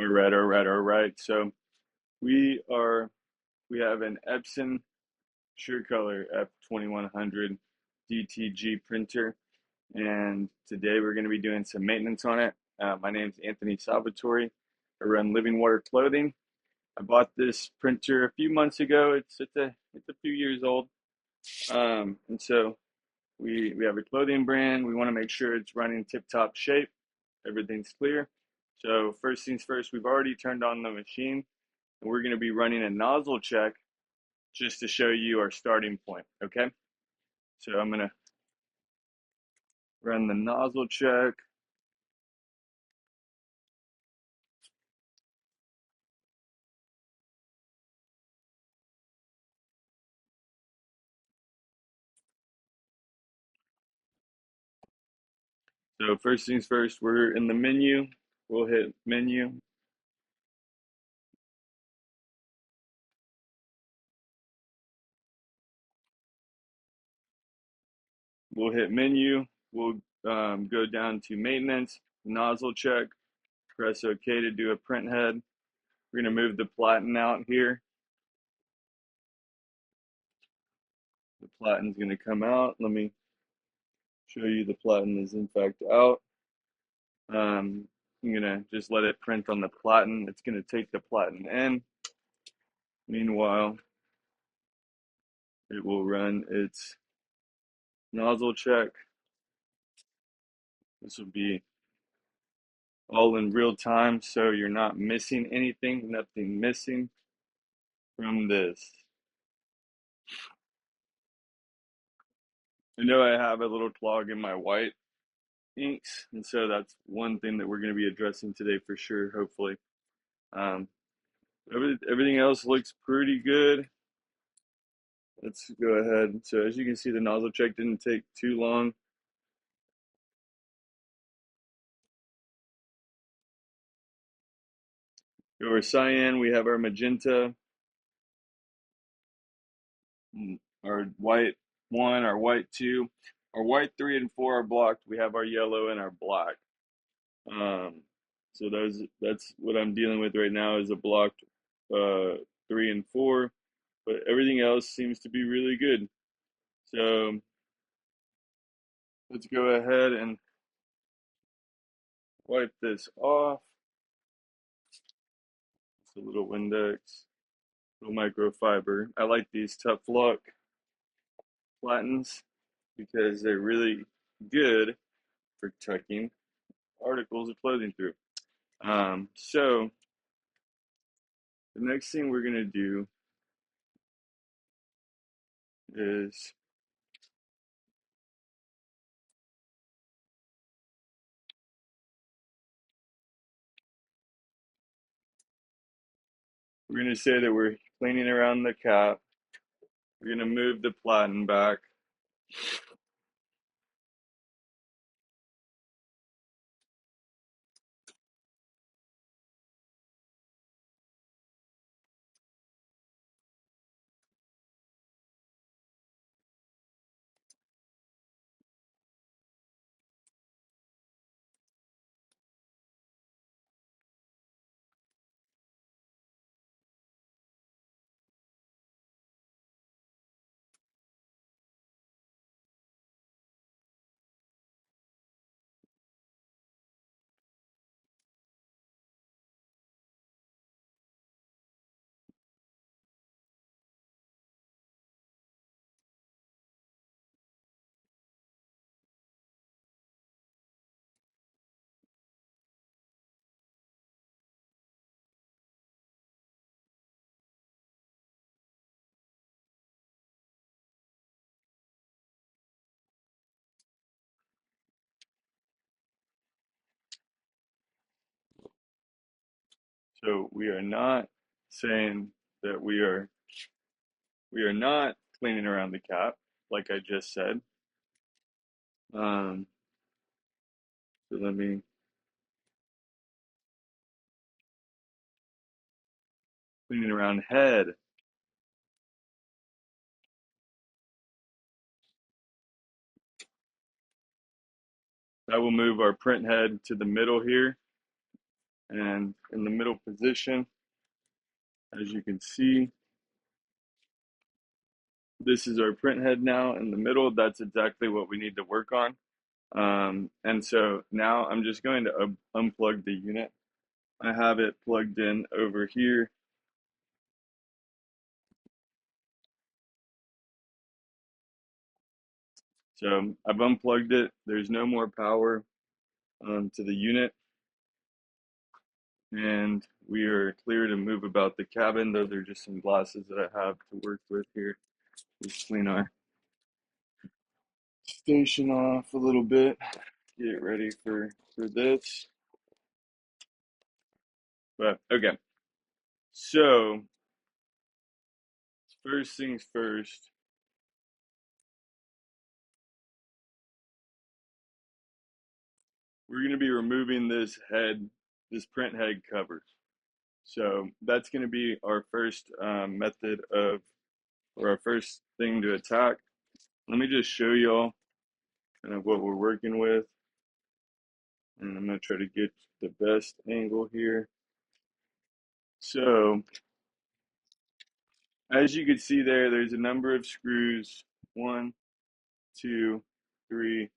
All right. So we are we have an Epson SureColor F2100 DTG printer, and today we're going to be doing some maintenance on it. My name is Anthony Salvatore. I run Living Water Clothing. I bought this printer a few months ago. It's a few years old, and so we have a clothing brand. We want to make sure it's running tip-top shape. Everything's clear. So first things first, we've already turned on the machine. And we're going to be running a nozzle check just to show you our starting point, okay? So I'm going to run the nozzle check. So first things first, we're in the menu. We'll hit menu. We'll hit menu. We'll go down to maintenance, nozzle check, press OK to do a print head. We're going to move the platen out here. The platen's going to come out. Let me show you the platen is in fact out. I'm going to just let it print on the platen. It's going to take the platen in. Meanwhile, it will run its nozzle check. This will be all in real time, so you're not missing anything, nothing missing from this. I know I have a little clog in my white inks, and so that's one thing that we're going to be addressing today for sure, hopefully. Um, everything else looks pretty good. Let's go ahead. So as you can see, the nozzle check didn't take too long. Over cyan, we have our magenta, our white 1, our white 2, our white 3 and 4 are blocked. We have our yellow and our black. Um, so that's what I'm dealing with right now is a blocked 3 and 4, but everything else seems to be really good. So let's go ahead and wipe this off. It's a little Windex, little microfiber. I like these Tough Luck platens because they're really good for tucking articles of clothing through. So the next thing we're gonna do is we're gonna say that we're cleaning around the cap. We're gonna move the platen back. So we are not saying that we are not cleaning around the cap, like I just said. Um, so let me cleaning around head. That will move our print head to the middle here. And in the middle position, as you can see, this is our print head now in the middle. That's exactly what we need to work on. And so now I'm just going to unplug the unit. I have it plugged in over here. So I've unplugged it. There's no more power to the unit. And we are clear to move about the cabin, though there are just some glasses that I have to work with here. Just clean our station off a little bit, get ready for this. But okay, so first things first, we're going to be removing this head, this print head cover. So that's going to be our first method of, or our first thing to attack. Let me just show y'all kind of what we're working with. And I'm going to try to get the best angle here. So as you can see there, there's a number of screws, 1, 2, 3,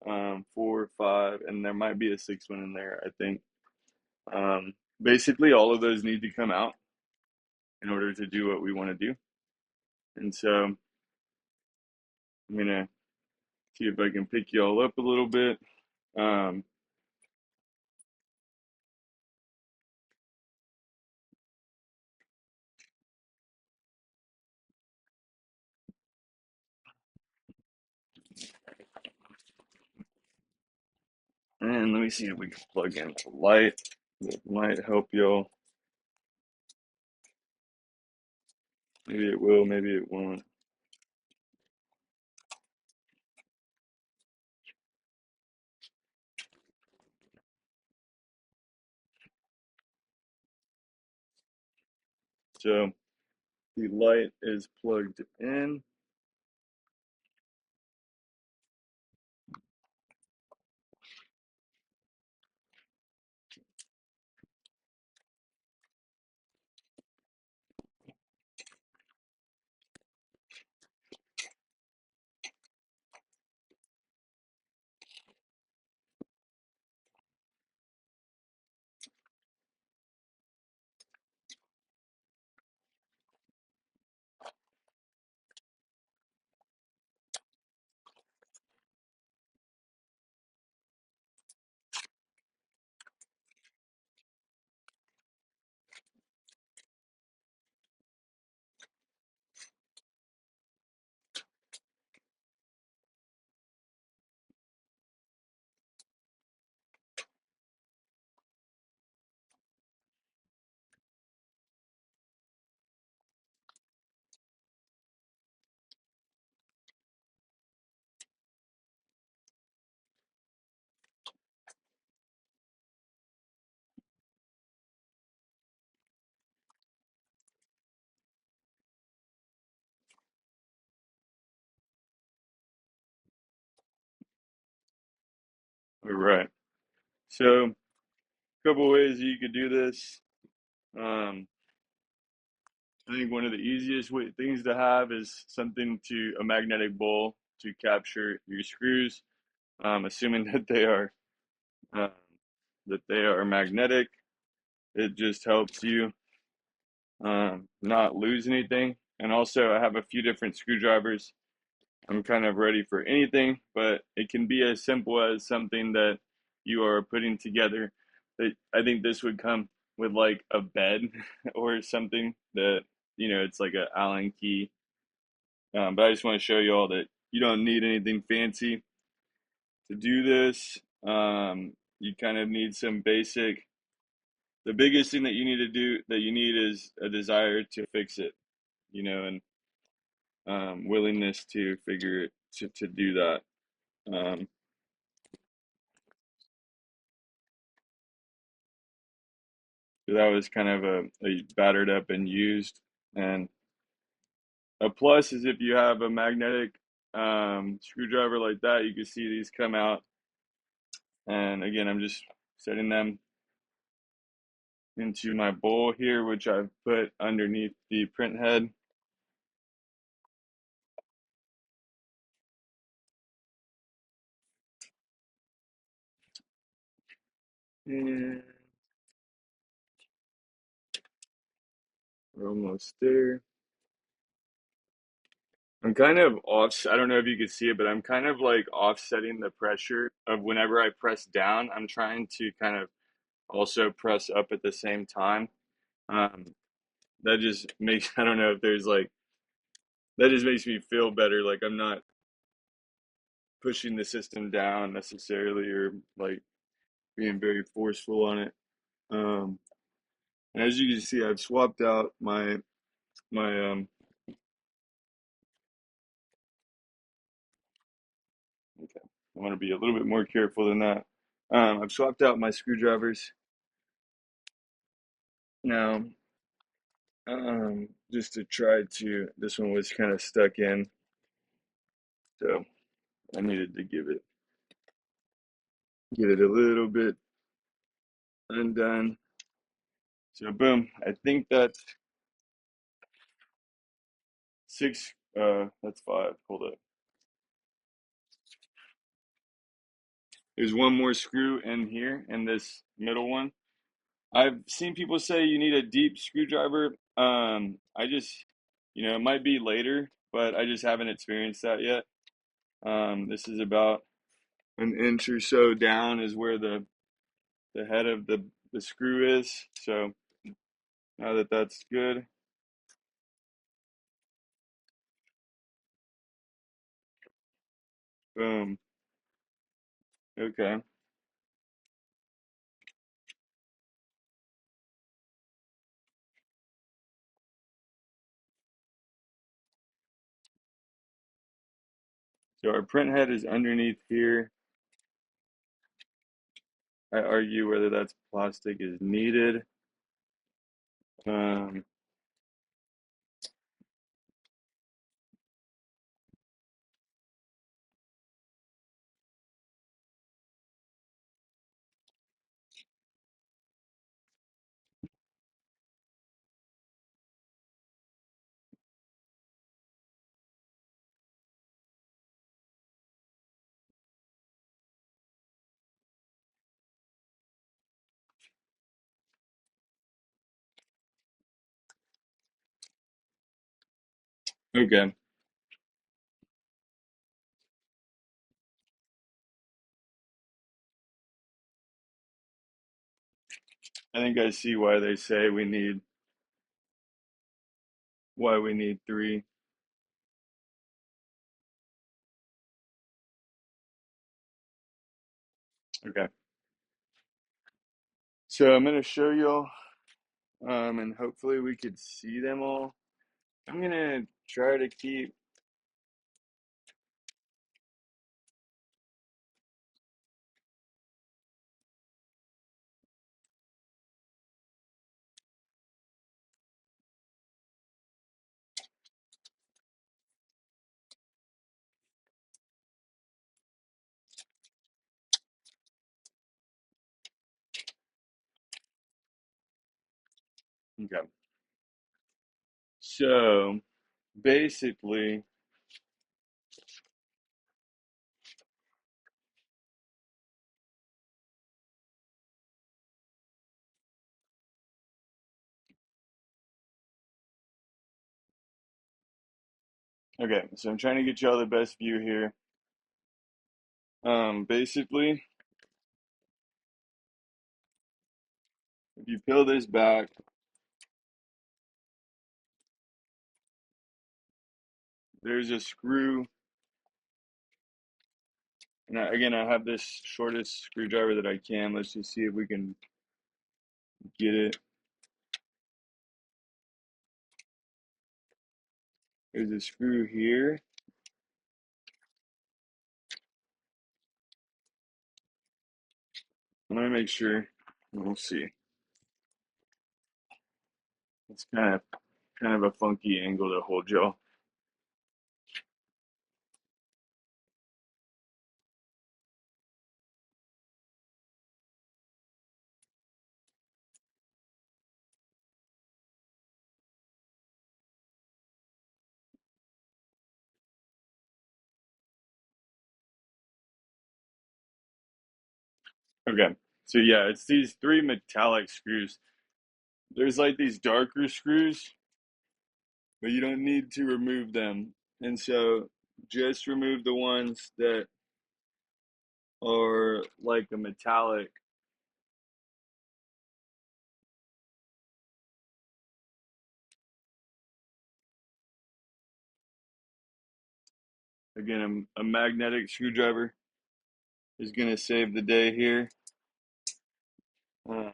4, 5, and there might be a 6th one in there, I think. Basically, all of those need to come out in order to do what we want to do. And so I'm going to see if I can pick you all up a little bit. Um, and let me see if we can plug in the light. That might help y'all. Maybe it will, maybe it won't. So the light is plugged in. All right. So a couple ways you could do this. Um, I think one of the easiest things to have is something to a magnetic bowl to capture your screws, assuming uh, that they are magnetic. It just helps you not lose anything. And also, I have a few different screwdrivers. I'm kind of ready for anything, but it can be as simple as something that you are putting together. That I think this would come with like a bed or something that, it's like an Allen key. But I just want to show you all that you don't need anything fancy to do this. You kind of need some basic. The biggest thing that you need to do that you need is a desire to fix it, and willingness to figure it to do that. Um, so that was kind of a battered up and used. And a plus is if you have a magnetic screwdriver like that, you can see these come out. And again, I'm just setting them into my bowl here, which I've put underneath the print head. And we're almost there. I'm kind of off, I don't know if you can see it, but I'm kind of like offsetting the pressure of whenever I press down. I'm trying to kind of also press up at the same time. Um, that just makes, I don't know if there's like, that just makes me feel better. Like I'm not pushing the system down necessarily or like being very forceful on it. Um, and as you can see, I've swapped out my okay, I want to be a little bit more careful than that. I've swapped out my screwdrivers now, just to try to, this one was kind of stuck in, so I needed to get it a little bit undone. So boom, I think that's six, that's five, hold up. There's one more screw in here in this middle one. I've seen people say you need a deep screwdriver. I just, it might be later, but I just haven't experienced that yet. This is about an inch or so down is where the head of the screw is. So now that that's good, boom. Okay. So our print head is underneath here. I argue whether that's plastic is needed. Um, okay. I think I see why they say why we need three. Okay. So I'm gonna show y'all, and hopefully we could see them all. I'm gonna try to keep, okay. So basically, okay, so I'm trying to get y'all the best view here. Basically, if you peel this back, there's a screw. And again, I have this shortest screwdriver that I can. Let's just see if we can get it. There's a screw here. I'm gonna make sure. We'll see. It's kind of a funky angle to hold y'all. Okay, so yeah, it's these three metallic screws. There's like these darker screws, but you don't need to remove them. And so just remove the ones that are like a metallic. Again, a magnetic screwdriver is going to save the day here. Um,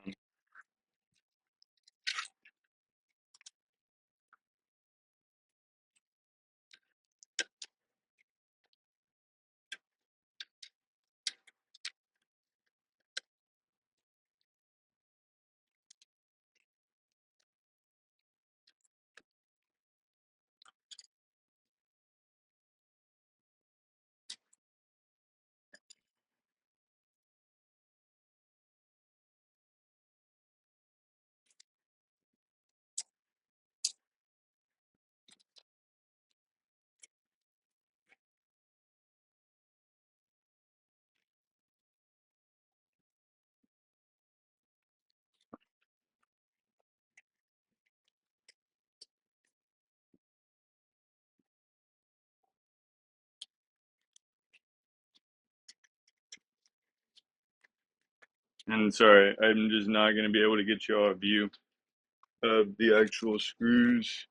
and sorry, I'm just not going to be able to get you all a view of the actual screws.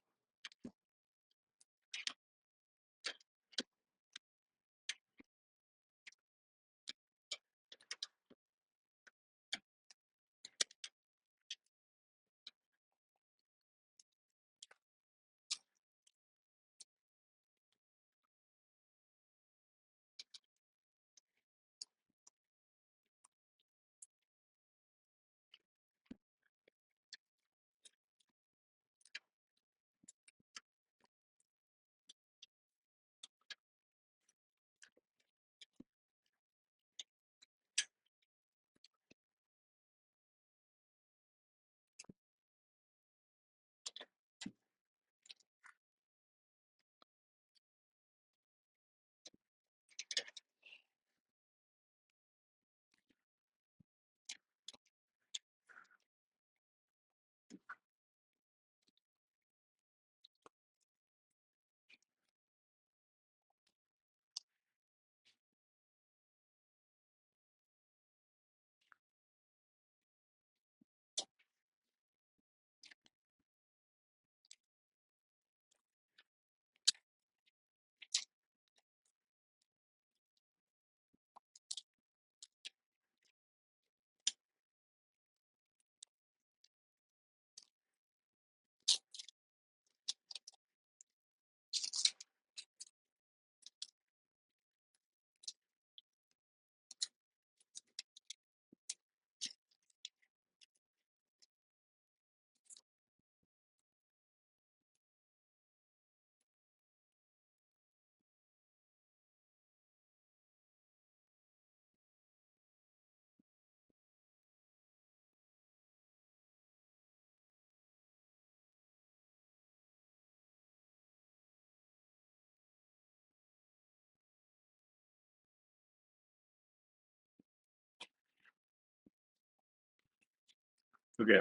Okay,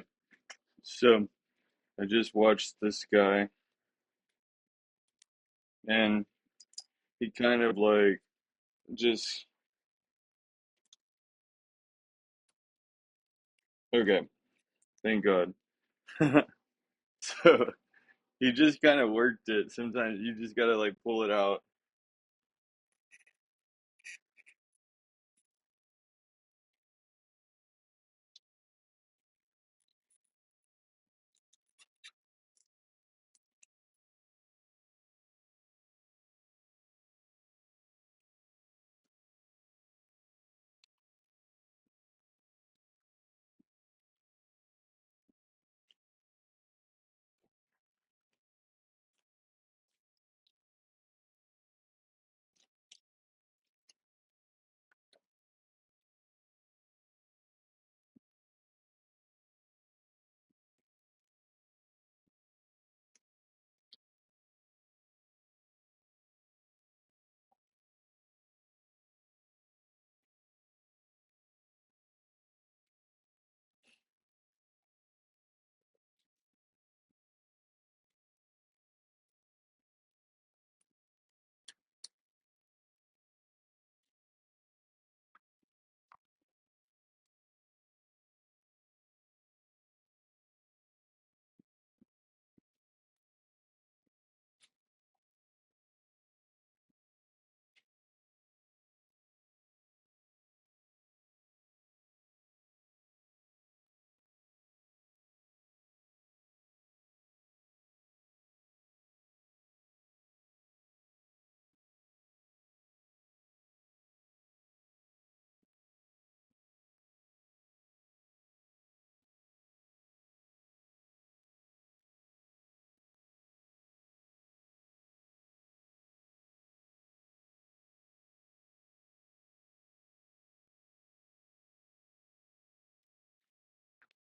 so I just watched this guy, and he kind of like just, okay, thank God. So he just kind of worked it. Sometimes you just gotta like pull it out.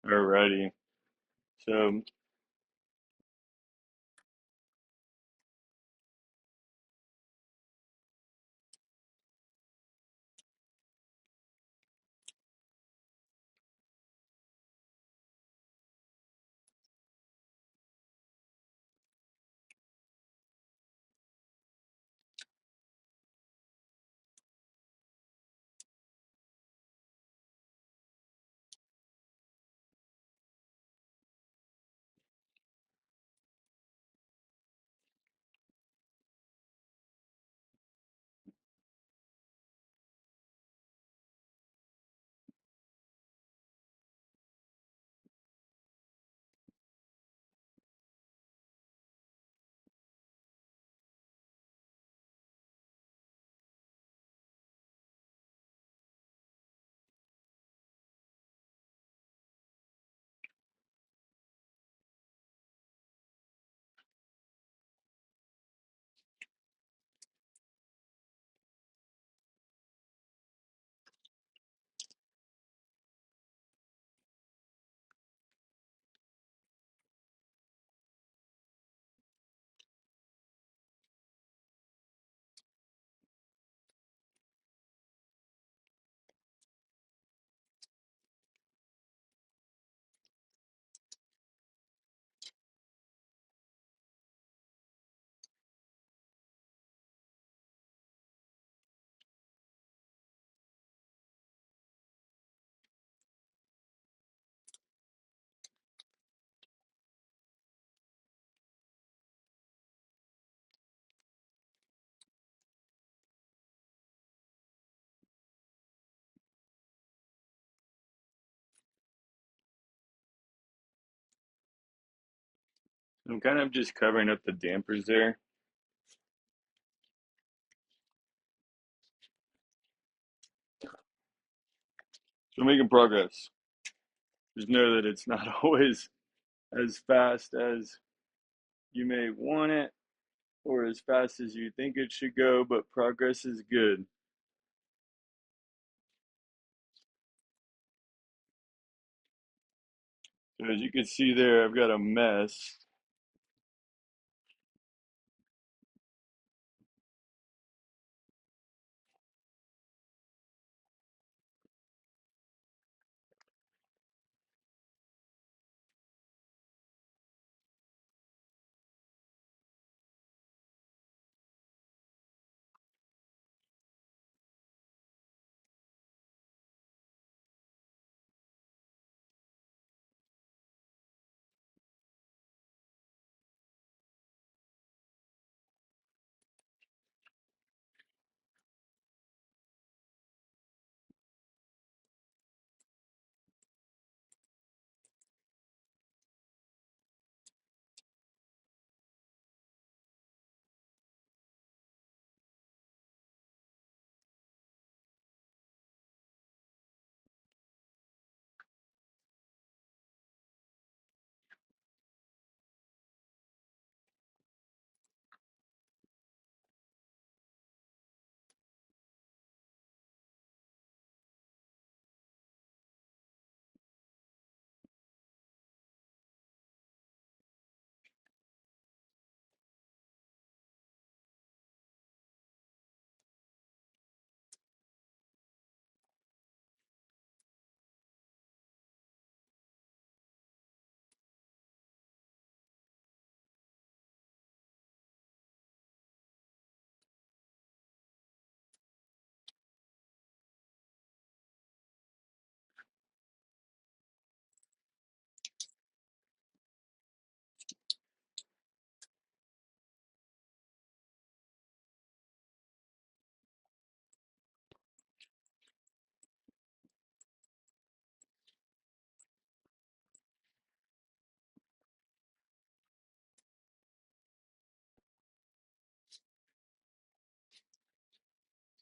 Alrighty. So I'm kind of just covering up the dampers there. So making progress. Just know that it's not always as fast as you may want it or as fast as you think it should go, but progress is good. So as you can see there, I've got a mess.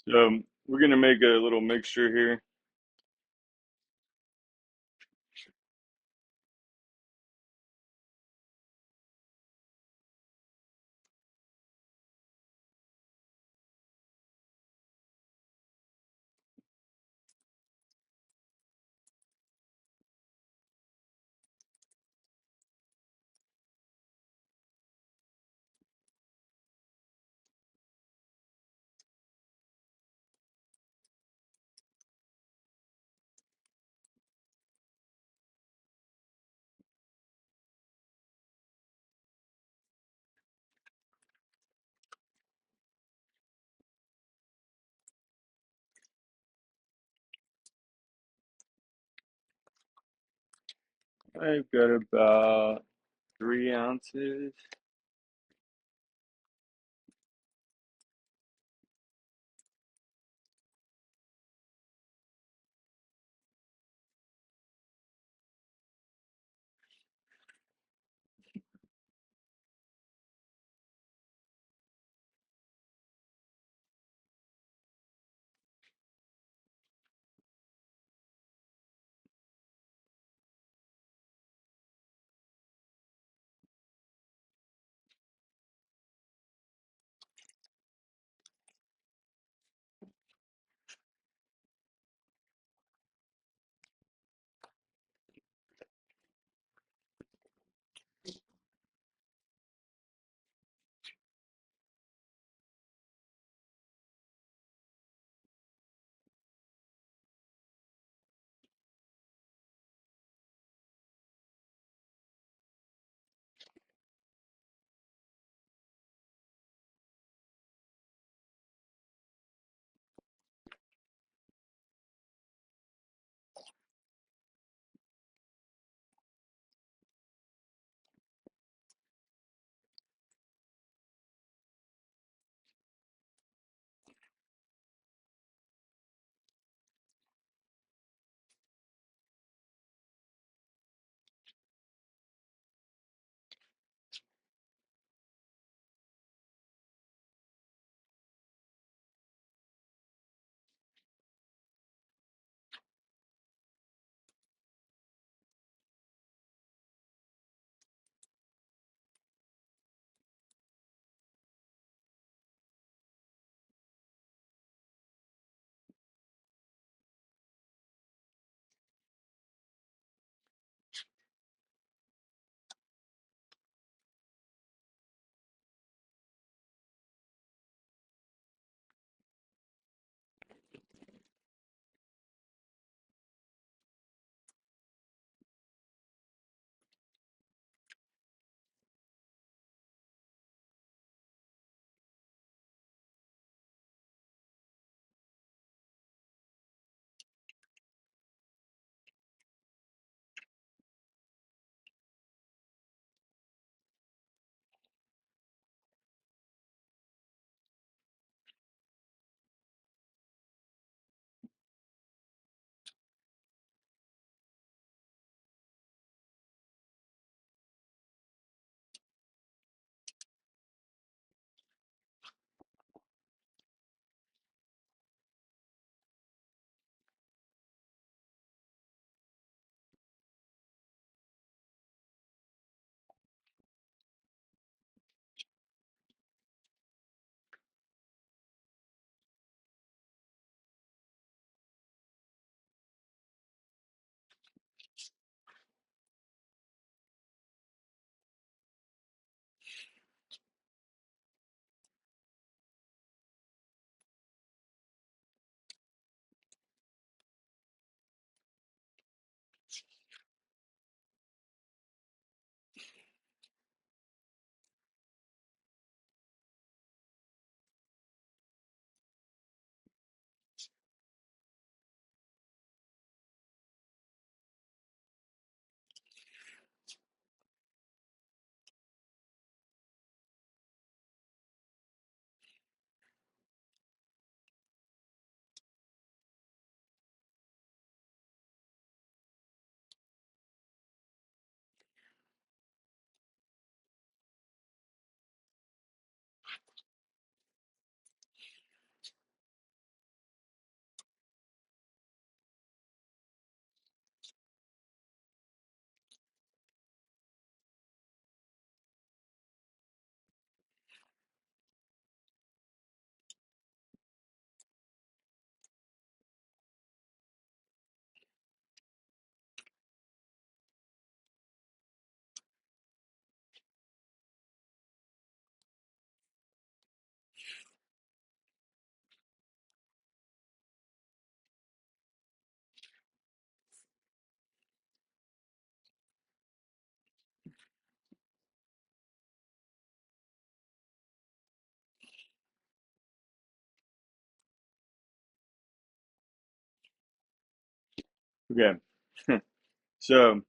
So we're gonna make a little mixture here. I've got about 3 ounces. Okay, so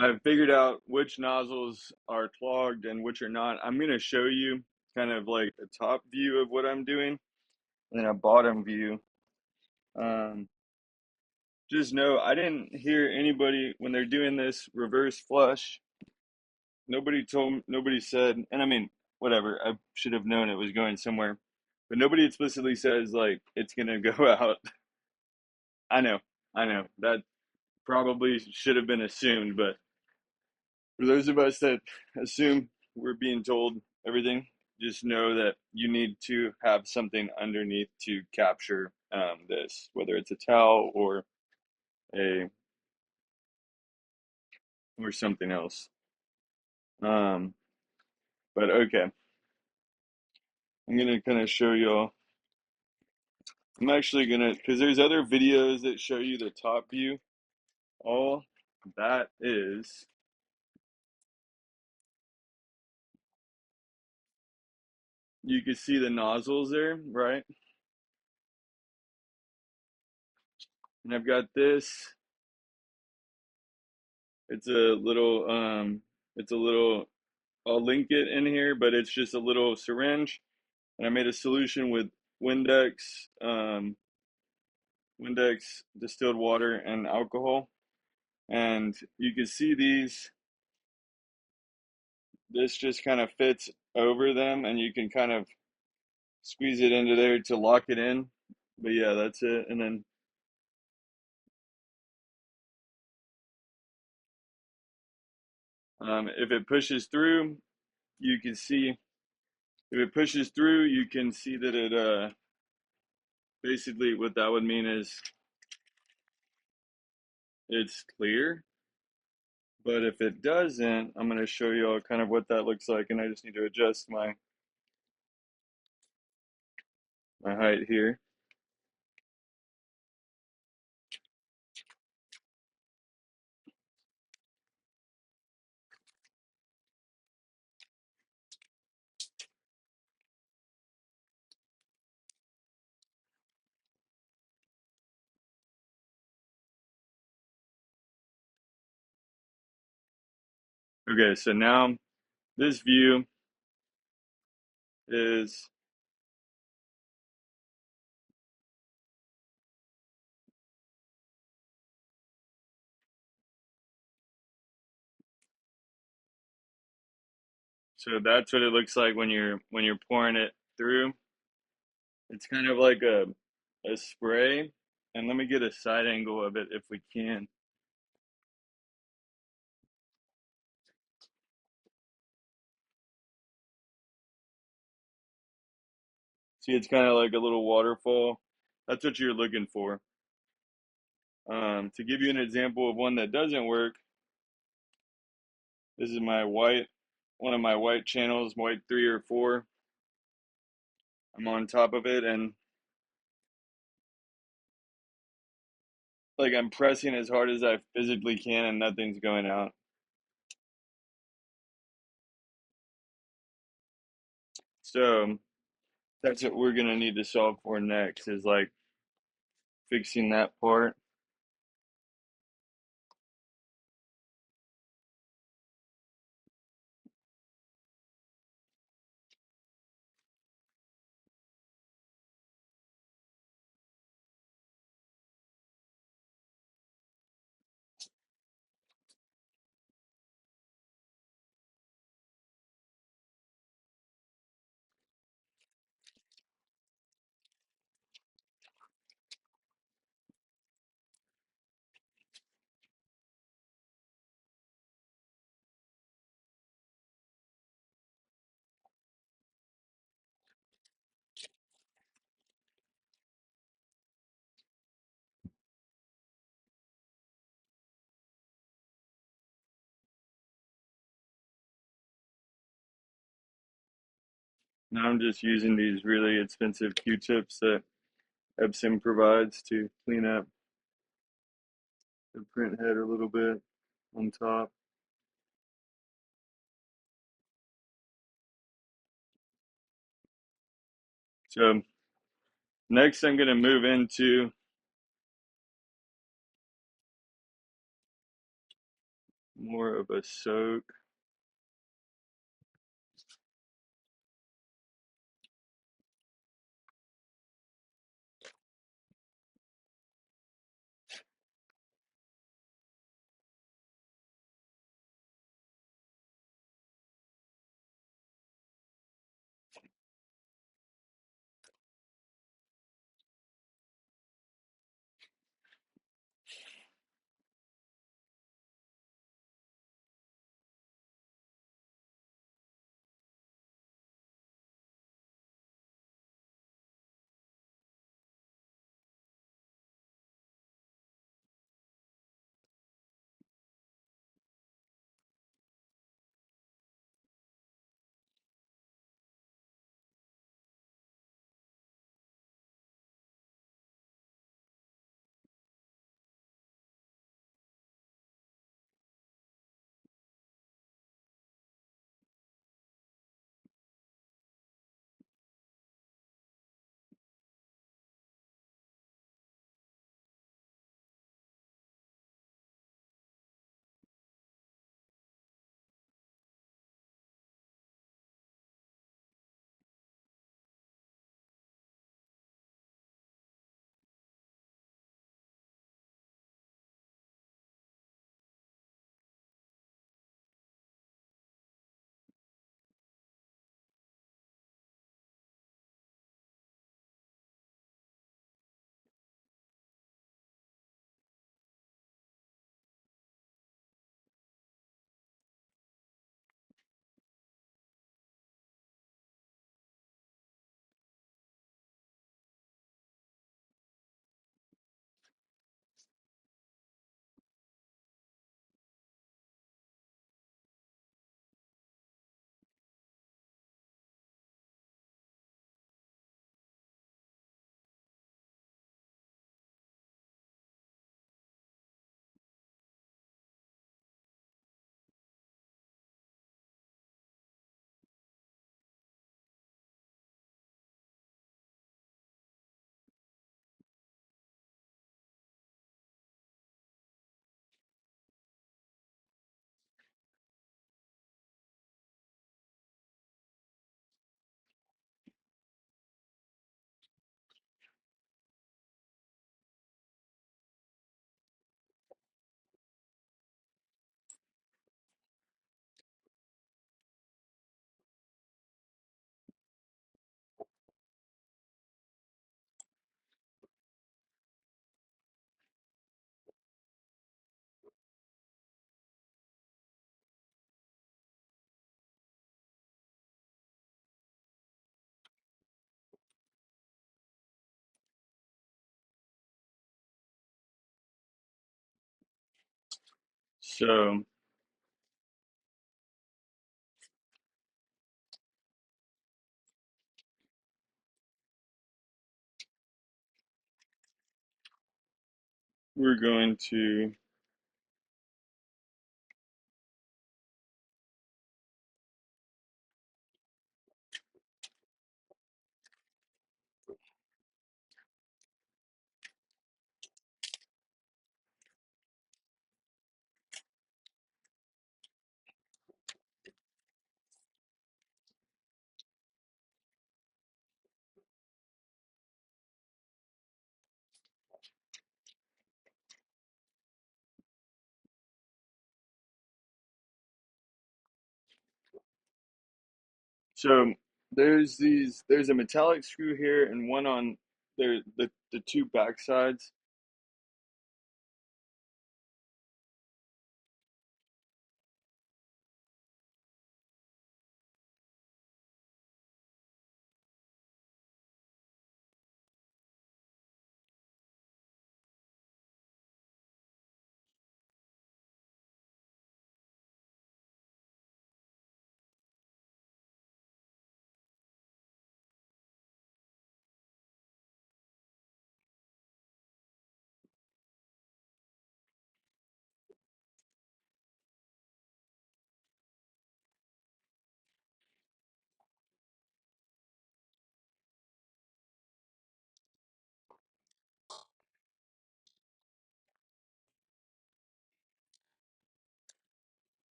I've figured out which nozzles are clogged and which are not. I'm going to show you kind of like a top view of what I'm doing and then a bottom view. Um, just know I didn't hear anybody when they're doing this reverse flush. Nobody said, and I mean, whatever, I should have known it was going somewhere, but nobody explicitly says like it's going to go out. I know, I know that probably should have been assumed, but for those of us that assume we're being told everything, just know that you need to have something underneath to capture this, whether it's a towel a or something else. Um, but okay, I'm gonna kind of show y'all. I'm actually gonna, because there's other videos that show you the top view. All that is, you can see the nozzles there, right? And I've got this. It's a little, it's a little. I'll link it in here, but it's just a little syringe, and I made a solution with Windex, Windex distilled water and alcohol, and you can see these. This just kind of fits over them, and you can kind of squeeze it into there to lock it in. But yeah, that's it. And then if it pushes through, you can see. If it pushes through, you can see that it basically what that would mean is it's clear. But if it doesn't, I'm going to show you all kind of what that looks like, and I just need to adjust my height here. Okay, so now this view is, so that's what it looks like when you're pouring it through. It's kind of like a spray. And let me get a side angle of it if we can. See, it's kind of like a little waterfall. That's what you're looking for. To give you an example of one that doesn't work, this is my one of my white channels, white 3 or 4. I'm on top of it, and like I'm pressing as hard as I physically can, and nothing's going out. So that's what we're gonna need to solve for next, is like fixing that part. Now I'm just using these really expensive Q-tips that Epson provides to clean up the print head a little bit on top. So next I'm gonna move into more of a soak. So we're going to so there's a metallic screw here and one on the two back sides.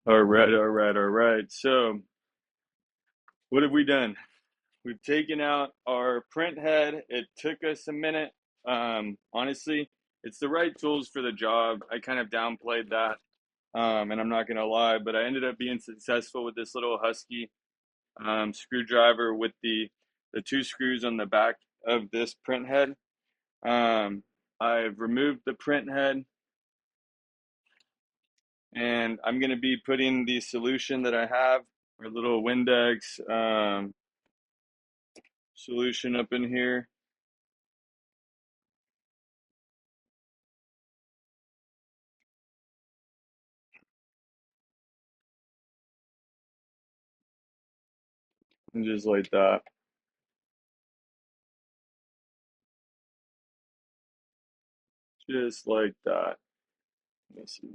All right, all right, all right. So, what have we done? We've taken out our print head. It took us a minute. Honestly, it's the right tools for the job. I kind of downplayed that, and I'm not gonna lie, but I ended up being successful with this little Husky screwdriver with the two screws on the back of this print head. Um, I've removed the print head, and I'm gonna be putting the solution that I have, our little Windex solution up in here. And just like that. Just like that. Let me see.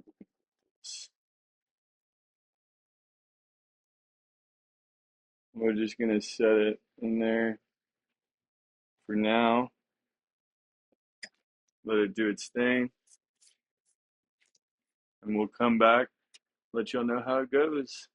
We're just gonna set it in there for now. Let it do its thing. And we'll come back, let y'all know how it goes.